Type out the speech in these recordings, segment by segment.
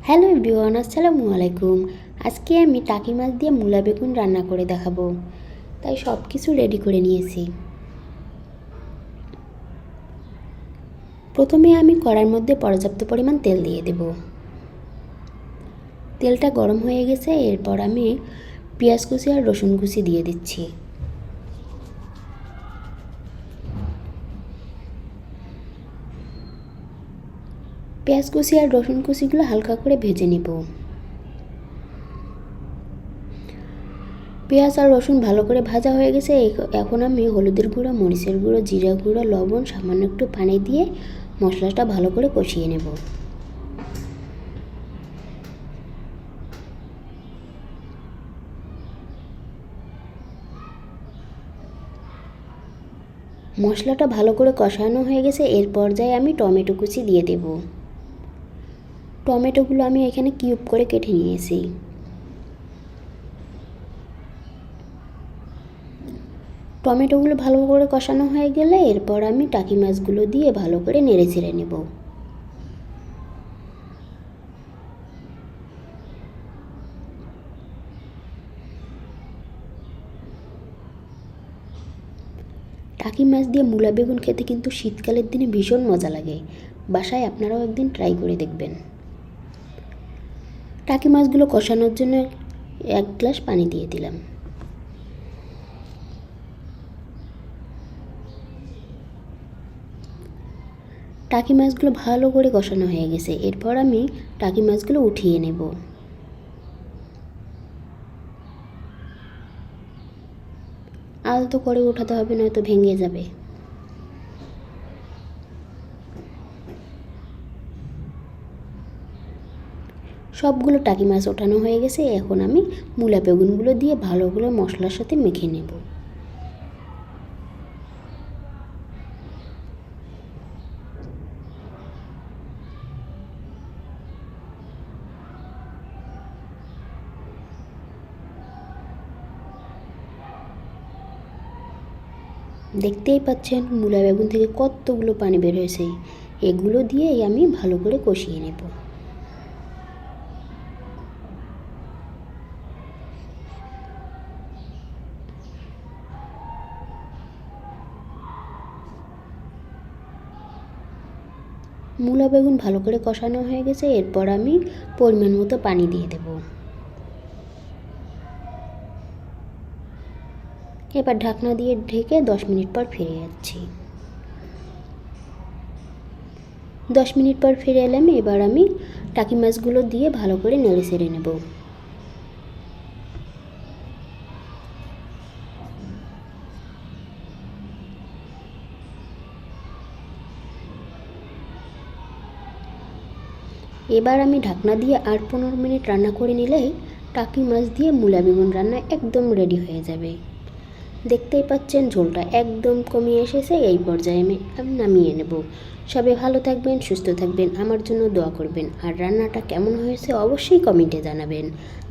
Hello everyone, আসসালামু আলাইকুম। আজকে আমি টাকি মাছ দিয়ে মূলা বেগুন রান্না করে দেখাবো, তাই সব কিছু রেডি করে নিয়েছি। প্রথমে আমি কড়াইয়ের মধ্যে পর্যাপ্ত পরিমাণ তেল দিয়ে দেব। তেলটা গরম হয়ে গেছে, এরপর আমি পেঁয়াজ কুচি আর রসুন কুচি দিয়ে দিচ্ছি। পেঁয়াজ কুচি আর রসুন কুচিগুলো হালকা করে ভেজে নেব। পেঁয়াজ আর রসুন ভালো করে ভাজা হয়ে গেছে। এখন আমি হলুদের গুঁড়ো, মরিচের গুঁড়ো, জিরা গুঁড়ো, লবণ, সামান্য একটু পানি দিয়ে মশলাটা ভালো করে কষিয়ে নেব। মশলাটা ভালো করে কষানো হয়ে গেছে, এর পর্যায়ে আমি টমেটো কুচি দিয়ে দেব। টমেটোগুলো আমি এখানে কিউব করে কেটে নিয়েছি। টমেটোগুলো ভালো করে কষানো হয়ে গেলে এরপর আমি টাকি মাছগুলো দিয়ে ভালো করে নেড়ে চেড়ে নেব। টাকি মাছ দিয়ে মূলা বেগুন খেতে কিন্তু শীতকালের দিনে ভীষণ মজা লাগে। বাসায় আপনারাও একদিন ট্রাই করে দেখবেন। টাকি মাছগুলো কষানোর জন্য 1 গ্লাস পানি দিয়ে দিলাম। টাকি মাছগুলো ভালো করে কষানো হয়ে গেছে, এরপর আমি টাকি মাছগুলো উঠিয়ে নেব। আলতো করে ওঠাতে হবে, নয়তো ভেঙে যাবে। সবগুলো টাকি মাছ ওঠানো হয়ে গেছে। এখন আমি মূলা বেগুনগুলো দিয়ে ভালো করে মশলার সাথে মেখে নেব। দেখতেই পাচ্ছেন মূলা বেগুন থেকে কতগুলো পানি বের হয়েছে। এগুলো দিয়েই আমি ভালো করে কষিয়ে নেব। মূলা বেগুন ভালো করে কষানো হয়ে গেছে, এরপর আমি পরিমাণ মতো পানি দিয়ে দেব। এবার ঢাকনা দিয়ে ঢেকে 10 মিনিট পর ফিরে যাচ্ছি। 10 মিনিট পর ফিরে এলাম। এবার আমি টাকি মাছগুলো দিয়ে ভালো করে নেড়ে চেড়ে নেব। এবার আমি ঢাকনা দিয়ে 8-15 মিনিট রান্না করে নিলেই টাকি মাছ দিয়ে মূলা বেগুন রান্না একদম রেডি হয়ে যাবে। দেখতেই পাচ্ছেন ঝোলটা একদম কমে এসেছে। এই পর্যায়ে আমি নামিয়ে নেব। সবাই ভালো থাকবেন, সুস্থ থাকবেন, আমার জন্য দোয়া করবেন। আর রান্নাটা কেমন হয়েছে অবশ্যই কমেন্টে জানাবেন।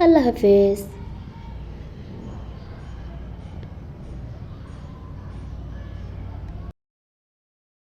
আল্লাহ হাফেজ।